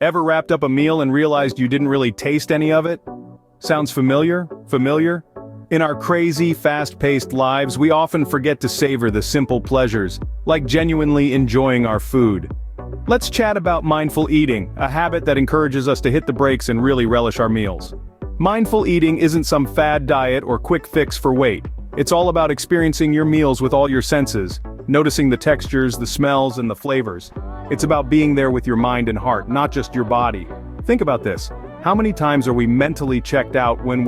Ever wrapped up a meal and realized you didn't really taste any of it? Sounds familiar? Familiar? In our crazy, fast-paced lives, we often forget to savor the simple pleasures, like genuinely enjoying our food. Let's chat about mindful eating, a habit that encourages us to hit the brakes and really relish our meals. Mindful eating isn't some fad diet or quick fix for weight. It's all about experiencing your meals with all your senses, noticing the textures, the smells, and the flavors. It's about being there with your mind and heart, not just your body. Think about this. How many times are we mentally checked out when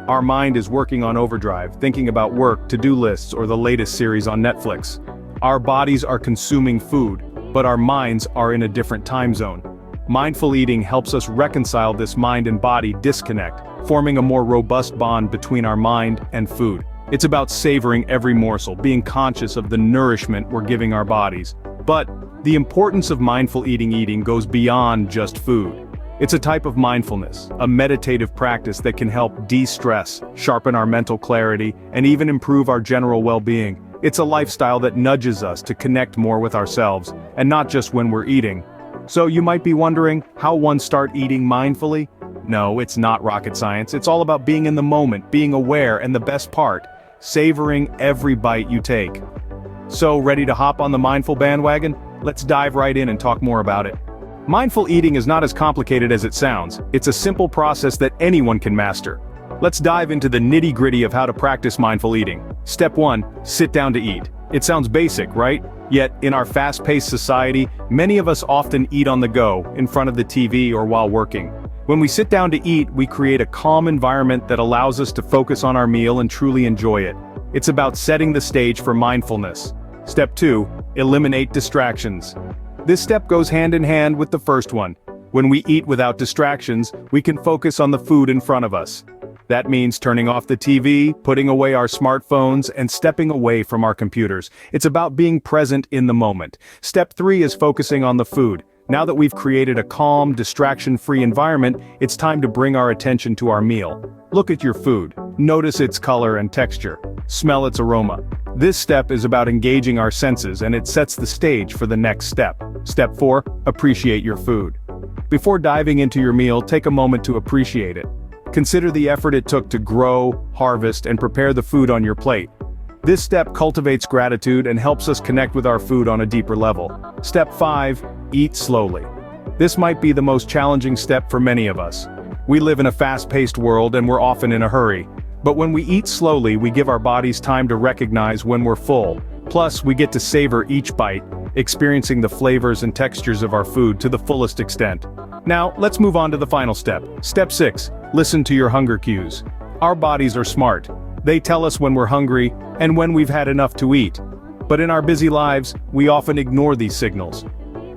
our mind is working on overdrive, thinking about work, to-do lists, or the latest series on Netflix? Our bodies are consuming food, but our minds are in a different time zone. Mindful eating helps us reconcile this mind and body disconnect, forming a more robust bond between our mind and food. It's about savoring every morsel, being conscious of the nourishment we're giving our bodies. But the importance of mindful eating goes beyond just food. It's a type of mindfulness, a meditative practice that can help de-stress, sharpen our mental clarity, and even improve our general well-being. It's a lifestyle that nudges us to connect more with ourselves, and not just when we're eating. So you might be wondering, how one start eating mindfully? No, it's not rocket science. It's all about being in the moment, being aware, and the best part, savoring every bite you take. So, ready to hop on the mindful bandwagon? Let's dive right in and talk more about it. Mindful eating is not as complicated as it sounds. It's a simple process that anyone can master. Let's dive into the nitty-gritty of how to practice mindful eating. Step 1, sit down to eat. It sounds basic, right? Yet, in our fast-paced society, many of us often eat on the go, in front of the TV or while working. When we sit down to eat, we create a calm environment that allows us to focus on our meal and truly enjoy it. It's about setting the stage for mindfulness. Step 2, eliminate distractions. This step goes hand in hand with the first one. When we eat without distractions, we can focus on the food in front of us. That means turning off the TV, putting away our smartphones, and stepping away from our computers. It's about being present in the moment. Step 3 is focusing on the food. Now that we've created a calm, distraction-free environment, it's time to bring our attention to our meal. Look at your food. Notice its color and texture. Smell its aroma. This step is about engaging our senses, and it sets the stage for the next step. Step 4, appreciate your food. Before diving into your meal, take a moment to appreciate it. Consider the effort it took to grow, harvest, and prepare the food on your plate. This step cultivates gratitude and helps us connect with our food on a deeper level. Step 5, eat slowly. This might be the most challenging step for many of us. We live in a fast-paced world and we're often in a hurry. But when we eat slowly, we give our bodies time to recognize when we're full. Plus, we get to savor each bite, experiencing the flavors and textures of our food to the fullest extent. Now, let's move on to the final step. Step 6, listen to your hunger cues. Our bodies are smart. They tell us when we're hungry and when we've had enough to eat. But in our busy lives, we often ignore these signals.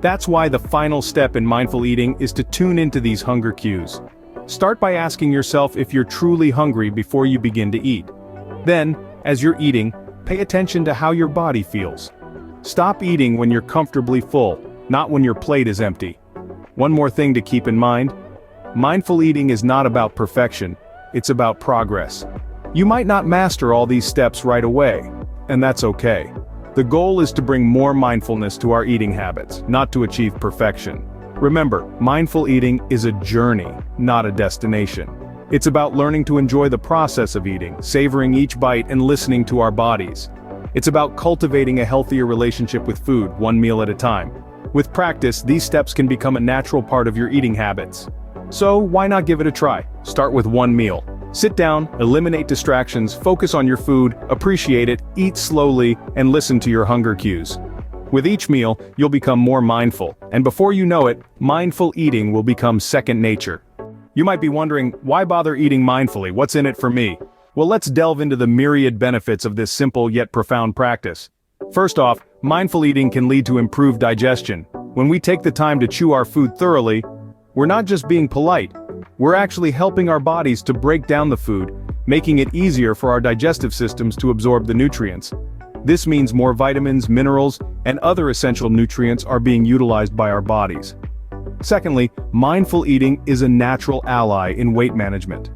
That's why the final step in mindful eating is to tune into these hunger cues. Start by asking yourself if you're truly hungry before you begin to eat. Then, as you're eating, pay attention to how your body feels. Stop eating when you're comfortably full, not when your plate is empty. One more thing to keep in mind. Mindful eating is not about perfection, it's about progress. You might not master all these steps right away, and that's okay. The goal is to bring more mindfulness to our eating habits, not to achieve perfection. Remember, mindful eating is a journey, not a destination. It's about learning to enjoy the process of eating, savoring each bite, and listening to our bodies. It's about cultivating a healthier relationship with food, one meal at a time. With practice, these steps can become a natural part of your eating habits. So, why not give it a try? Start with one meal. Sit down, eliminate distractions, focus on your food, appreciate it, eat slowly, and listen to your hunger cues. With each meal, you'll become more mindful, and before you know it, mindful eating will become second nature. You might be wondering, why bother eating mindfully? What's in it for me? Well, let's delve into the myriad benefits of this simple yet profound practice. First off, mindful eating can lead to improved digestion. When we take the time to chew our food thoroughly, we're not just being polite, we're actually helping our bodies to break down the food, making it easier for our digestive systems to absorb the nutrients. This means more vitamins, minerals, and other essential nutrients are being utilized by our bodies. Secondly, mindful eating is a natural ally in weight management.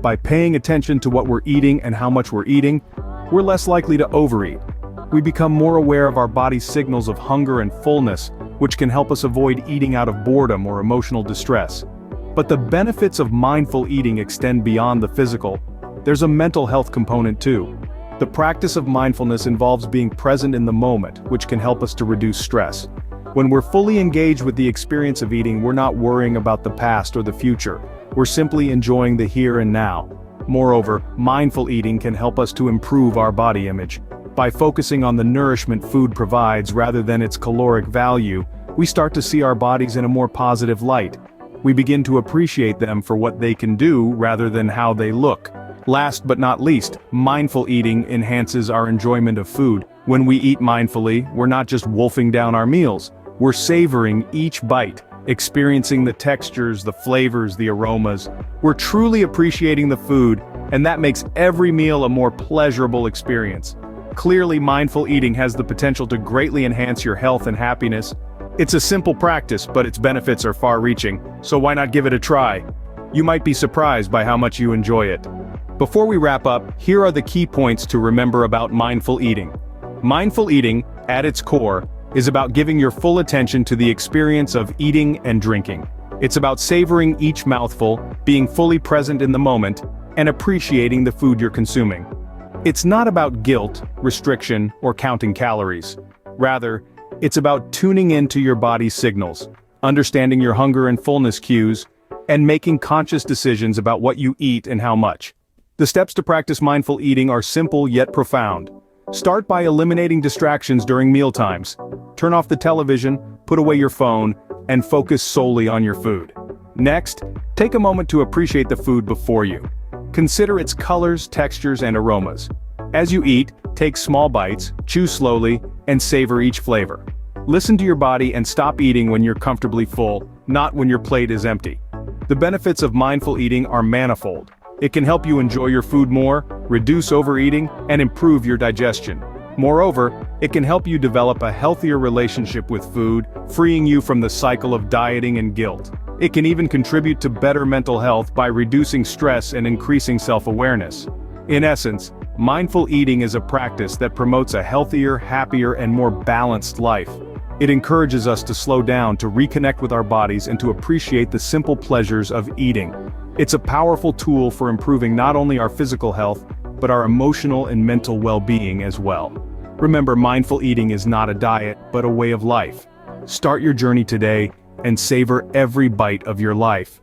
By paying attention to what we're eating and how much we're eating, we're less likely to overeat. We become more aware of our body's signals of hunger and fullness, which can help us avoid eating out of boredom or emotional distress. But the benefits of mindful eating extend beyond the physical. There's a mental health component too. The practice of mindfulness involves being present in the moment, which can help us to reduce stress. When we're fully engaged with the experience of eating, we're not worrying about the past or the future. We're simply enjoying the here and now. Moreover, mindful eating can help us to improve our body image. By focusing on the nourishment food provides rather than its caloric value, we start to see our bodies in a more positive light. We begin to appreciate them for what they can do rather than how they look. Last but not least, mindful eating enhances our enjoyment of food. When we eat mindfully, we're not just wolfing down our meals. We're savoring each bite, experiencing the textures, the flavors, the aromas. We're truly appreciating the food, and that makes every meal a more pleasurable experience. Clearly, mindful eating has the potential to greatly enhance your health and happiness. It's a simple practice, but its benefits are far-reaching, so why not give it a try? You might be surprised by how much you enjoy it. Before we wrap up, here are the key points to remember about mindful eating. Mindful eating, at its core, is about giving your full attention to the experience of eating and drinking. It's about savoring each mouthful, being fully present in the moment, and appreciating the food you're consuming. It's not about guilt, restriction, or counting calories. Rather, it's about tuning into your body's signals, understanding your hunger and fullness cues, and making conscious decisions about what you eat and how much. The steps to practice mindful eating are simple yet profound. Start by eliminating distractions during mealtimes. Turn off the television, put away your phone, and focus solely on your food. Next, take a moment to appreciate the food before you. Consider its colors, textures, and aromas. As you eat, take small bites, chew slowly, and savor each flavor. Listen to your body and stop eating when you're comfortably full, not when your plate is empty. The benefits of mindful eating are manifold. It can help you enjoy your food more, reduce overeating, and improve your digestion. Moreover, it can help you develop a healthier relationship with food, freeing you from the cycle of dieting and guilt. It can even contribute to better mental health by reducing stress and increasing self-awareness. In essence, mindful eating is a practice that promotes a healthier, happier, and more balanced life. It encourages us to slow down, to reconnect with our bodies, and to appreciate the simple pleasures of eating. It's a powerful tool for improving not only our physical health, but our emotional and mental well-being as well. Remember, mindful eating is not a diet, but a way of life. Start your journey today and savor every bite of your life.